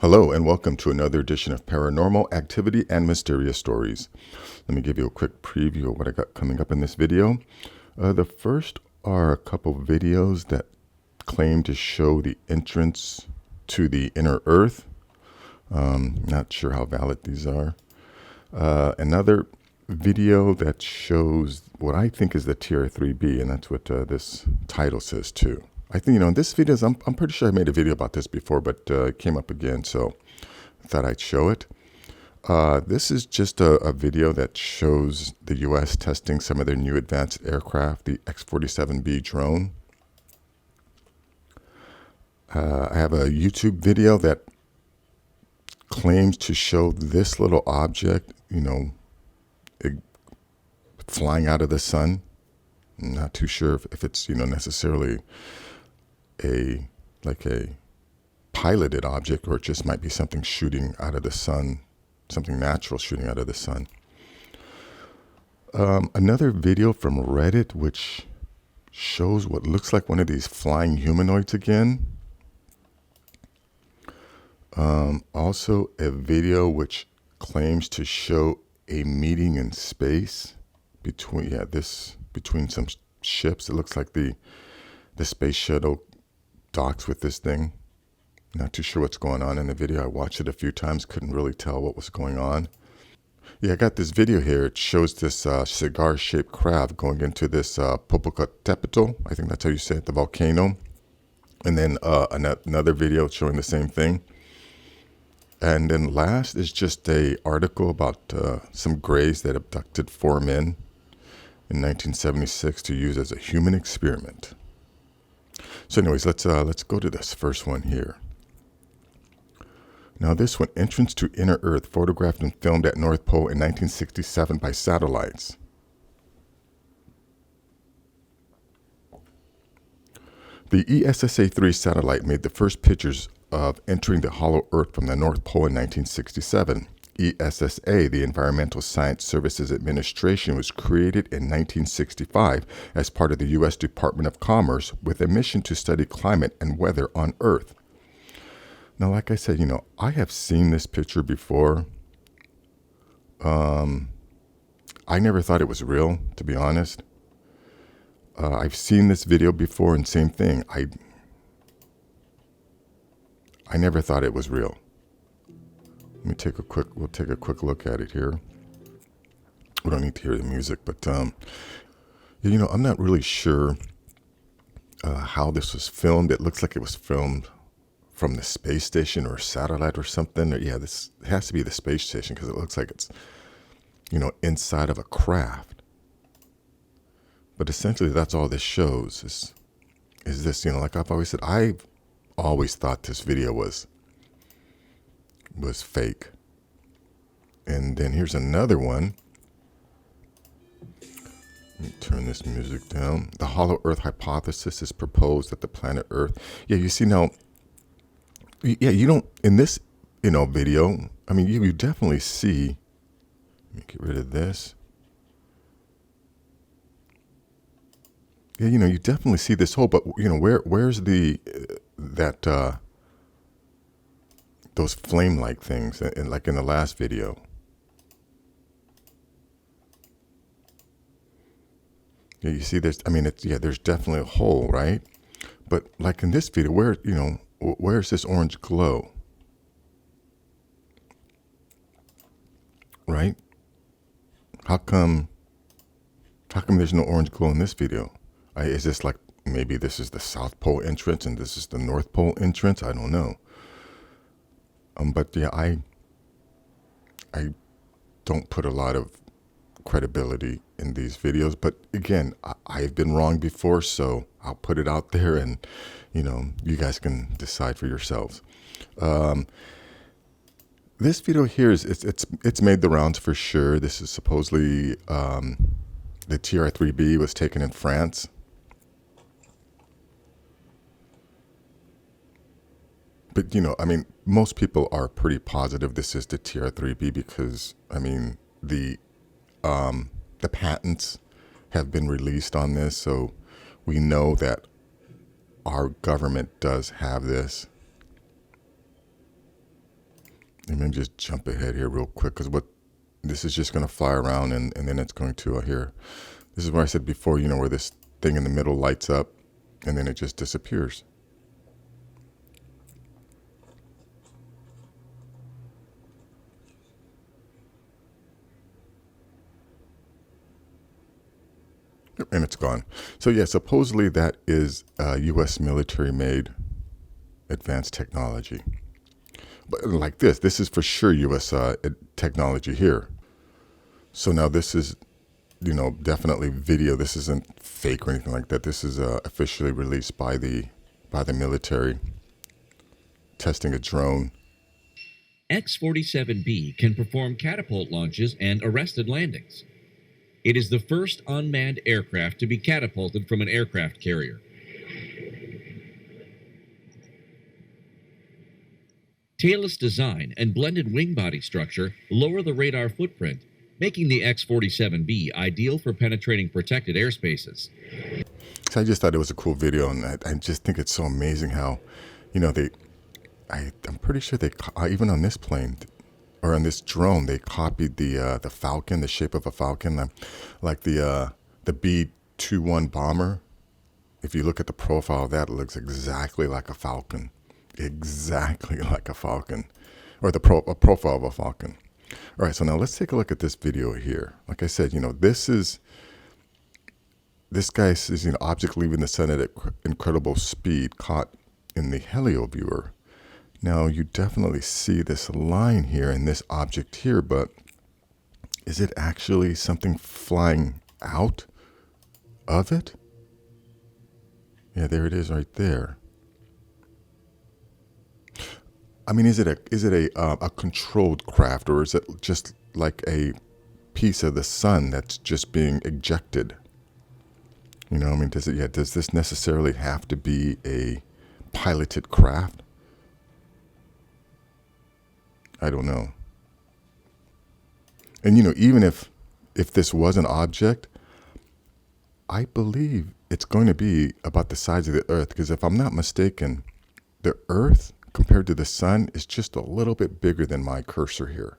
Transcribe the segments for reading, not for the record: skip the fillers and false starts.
Hello and welcome to another edition of Paranormal Activity and Mysterious Stories. Let me give you a quick preview of what I got coming up in this video. The first are a couple videos that claim to show the entrance to the inner Earth. Not sure how valid these are. Another video that shows what I think is the TR-3b, and that's what this title says too. I think, in this video, I'm pretty sure I made a video about this before, but it came up again, so I thought I'd show it. This is just a video that shows the U.S. testing some of their new advanced aircraft, the X-47B drone. I have a YouTube video that claims to show this little object, flying out of the sun. I'm not too sure if it's, necessarily a piloted object, or it just might be something shooting out of the sun, something natural shooting out of the sun. Another video from Reddit which shows what looks like one of these flying humanoids again. Also a video which claims to show a meeting in space between some ships. It looks like the space shuttle docks with this thing. Not too sure what's going on in the video. I watched it a few times, couldn't really tell what was going on. Yeah, I got this video here. It shows this cigar-shaped craft going into this Popocatépetl. I think that's how you say it, the volcano. And then another video showing the same thing. And then last is just a article about some Greys that abducted 4 men in 1976 to use as a human experiment. So anyways, let's go to this first one here. Now this one, entrance to inner Earth, photographed and filmed at North Pole in 1967 by satellites. The ESSA-3 satellite made the first pictures of entering the hollow Earth from the North Pole in 1967. ESSA, the Environmental Science Services Administration, was created in 1965 as part of the U.S. Department of Commerce with a mission to study climate and weather on Earth. Now, like I said, I have seen this picture before. I never thought it was real, to be honest. I've seen this video before, and same thing. I never thought it was real. We'll take a quick look at it here. We don't need to hear the music, but I'm not really sure how this was filmed. It looks like it was filmed from the space station or a satellite or something. Yeah, this has to be the space station because it looks like it's, inside of a craft. But essentially, that's all this shows is this. Like I've always said, I've always thought this video was fake. And then here's another one. Let me turn this music down. The hollow Earth hypothesis is proposed that the planet Earth. Yeah, you see now. Yeah, in this video. I mean, you definitely see. Let me get rid of this. Yeah, you definitely see this hole, but where's those flame-like things, like in the last video. Yeah, you see there's definitely a hole, right? But like in this video, where's this orange glow? Right? How come there's no orange glow in this video? Is this like, maybe this is the South Pole entrance and this is the North Pole entrance? I don't know. But yeah, I don't put a lot of credibility in these videos. But again, I've been wrong before, so I'll put it out there, and you guys can decide for yourselves. This video here it's made the rounds for sure. This is supposedly the TR-3b was taken in France. But, most people are pretty positive this is the TR-3b because, the patents have been released on this, so we know that our government does have this. Let me just jump ahead here real quick, because this is just going to fly around, and then it's going to here. This is where I said before, where this thing in the middle lights up and then it just disappears. And it's gone. So yeah, supposedly that is U.S. military-made advanced technology. But like this is for sure U.S. Technology here. So now this is, definitely video. This isn't fake or anything like that. This is officially released by the military, testing a drone. X-47B can perform catapult launches and arrested landings. It is the first unmanned aircraft to be catapulted from an aircraft carrier. Tailless design and blended wing body structure lower the radar footprint, making the X-47B ideal for penetrating protected airspaces. So I just thought it was a cool video, and I just think it's so amazing how, I'm pretty sure they, even on this plane, or on this drone, they copied the Falcon, the shape of a Falcon, like the B-21 bomber. If you look at the profile of that, it looks exactly like a Falcon. Exactly like a Falcon, or a profile of a Falcon. All right, so now let's take a look at this video here. Like I said, this guy sees an object leaving the sun at incredible speed, caught in the helio viewer. Now you definitely see this line here and this object here, but is it actually something flying out of it? Yeah, there it is right there. I mean, is it a controlled craft, or is it just like a piece of the sun that's just being ejected? I mean, does this necessarily have to be a piloted craft? I don't know. And even if this was an object, I believe it's going to be about the size of the Earth, because if I'm not mistaken, the Earth compared to the sun is just a little bit bigger than my cursor here.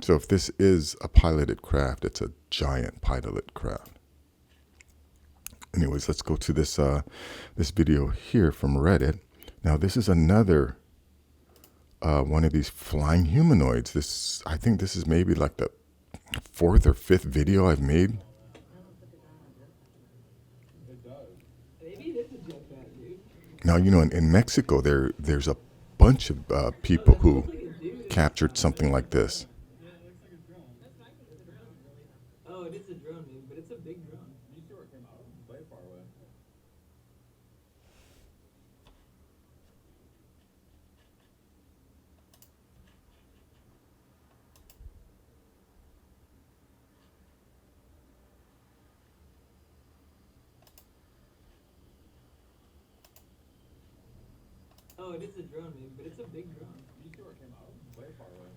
So if this is a piloted craft, it's a giant piloted craft. Anyways, let's go to this video here from Reddit. Now this is another one of these flying humanoids. I think this is maybe like the 4th or 5th video I've made. Now, in Mexico, there's a bunch of people who captured something like this. Oh, it is a drone, dude, but it's a big drone. You see where it came out? Way far away. Oh, it is a drone, dude, but it's a big drone. You see where it came out? Way far away.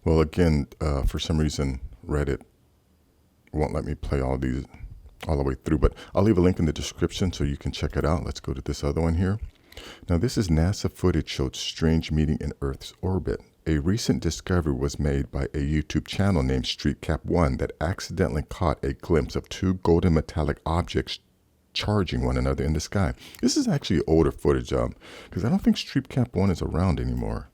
Well, again, for some reason, Reddit won't let me play all these all the way through, but I'll leave a link in the description so you can check it out. Let's go to this other one here. Now, this is NASA footage showed strange meeting in Earth's orbit. A recent discovery was made by a YouTube channel named StreetCap1 that accidentally caught a glimpse of two golden metallic objects charging one another in the sky. This is actually older footage, because I don't think StreetCap1 is around anymore.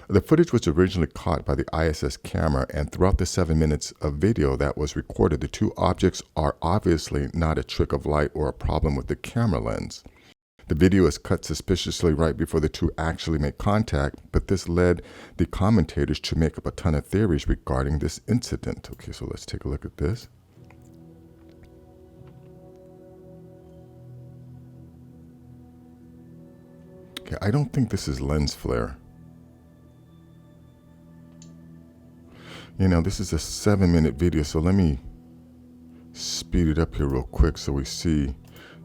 The footage was originally caught by the ISS camera, and throughout the 7 minutes of video that was recorded, the two objects are obviously not a trick of light or a problem with the camera lens. The video is cut suspiciously right before the two actually make contact, but this led the commentators to make up a ton of theories regarding this incident. Okay, so let's take a look at this. Okay, I don't think this is lens flare. This is a 7-minute video, so let me speed it up here real quick so we see,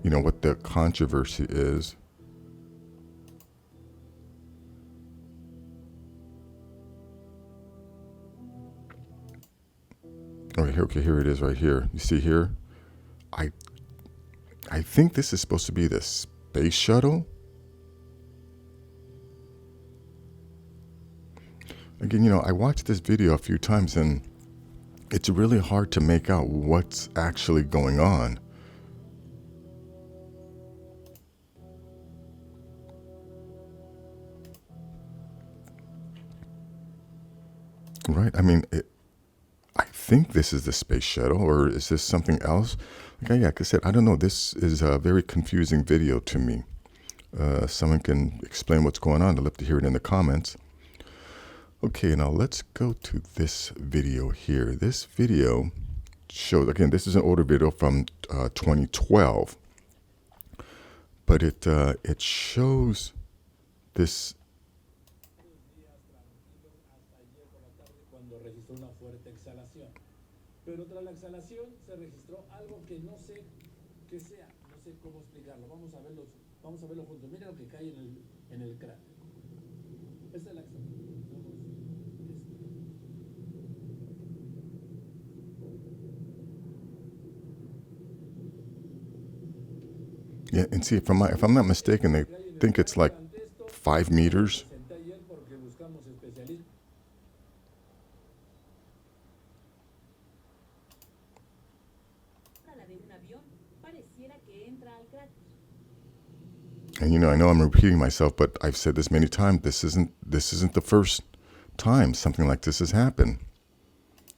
what the controversy is. Okay, here it is right here. You see here? I think this is supposed to be the space shuttle? Again, I watched this video a few times and it's really hard to make out what's actually going on. Right? I mean, I think this is the space shuttle, or is this something else? Like I said, I don't know. This is a very confusing video to me. Someone can explain what's going on. I'd love to hear it in the comments. Okay, now let's go to this video here. This video shows, again, this is an older video from 2012, but it shows this. Pero tras la exhalación se registró algo que no sé qué sea, no sé cómo explicarlo. Vamos a verlo juntos. Mira lo que cae en el cráneo. Esta es la exhalación. Yeah, and see, if I'm not mistaken, they think it's like 5 meters. And I know I'm repeating myself, but I've said this many times. This isn't the first time something like this has happened.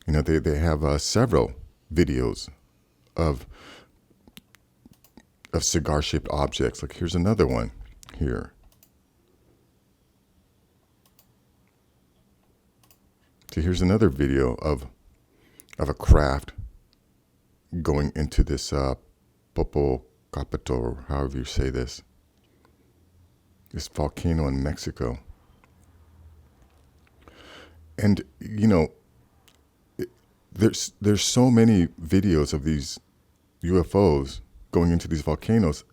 They have several videos of cigar-shaped objects. Like here's another one here. So here's another video of a craft going into this Popocatépetl, or however you say this volcano in Mexico. And there's so many videos of these UFOs going into these volcanoes.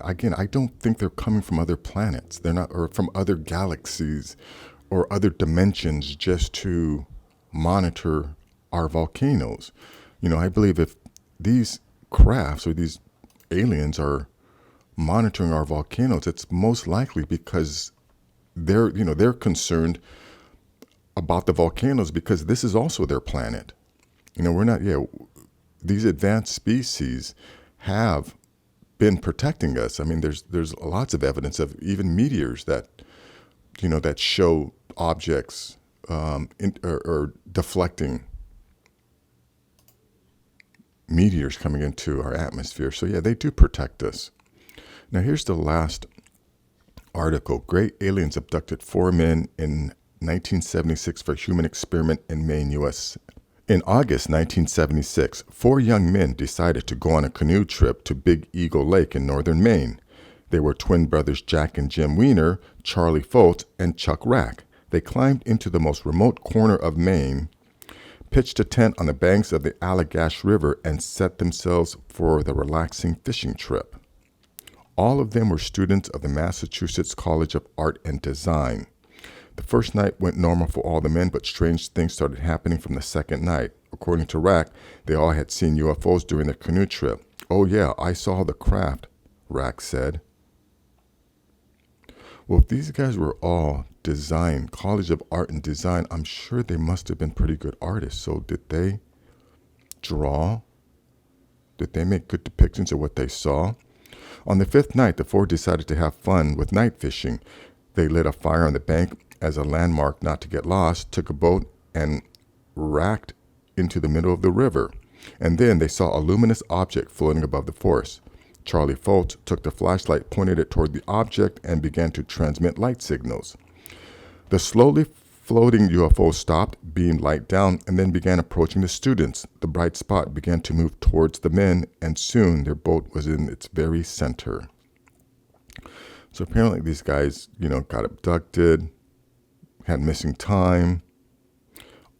Again, I don't think they're coming from other planets. They're not, or from other galaxies or other dimensions just to monitor our volcanoes. I believe if these crafts or these aliens are monitoring our volcanoes, it's most likely because they're concerned about the volcanoes, because this is also their planet. We're not, these advanced species have been protecting us. I mean, there's lots of evidence of even meteors that show objects or deflecting meteors coming into our atmosphere. So yeah, they do protect us. Now here's the last article. Gray aliens abducted 4 men in 1976 for human experiment in Maine, U.S. In August 1976, 4 young men decided to go on a canoe trip to Big Eagle Lake in northern Maine. They were twin brothers Jack and Jim Weiner, Charlie Foltz, and Chuck Rack. They climbed into the most remote corner of Maine, pitched a tent on the banks of the Allagash River, and set themselves for the relaxing fishing trip. All of them were students of the Massachusetts College of Art and Design. The first night went normal for all the men, but strange things started happening from the second night. According to Rack, they all had seen UFOs during their canoe trip. "Oh yeah, I saw the craft," Rack said. Well, if these guys were all College of Art and Design, I'm sure they must have been pretty good artists. So did they draw? Did they make good depictions of what they saw? On the 5th night, the 4 decided to have fun with night fishing. They lit a fire on the bank as a landmark not to get lost, took a boat, and racked into the middle of the river. And then they saw a luminous object floating above the forest. Charlie Foltz took the flashlight, pointed it toward the object, and began to transmit light signals. The slowly floating UFO stopped, beamed light down, and then began approaching the students. The bright spot began to move towards the men, and soon their boat was in its very center. So apparently these guys, got abducted, had missing time.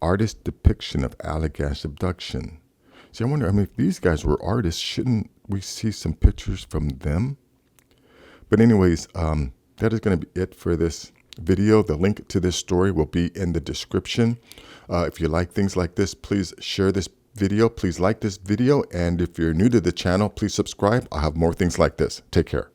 Artist depiction of Allagash abduction. See, I wonder, if these guys were artists, shouldn't we see some pictures from them? But anyways, that is going to be it for this video. The link to this story will be in the description. If you like things like this, please share this video. Please like this video. And if you're new to the channel, please subscribe. I'll have more things like this. Take care.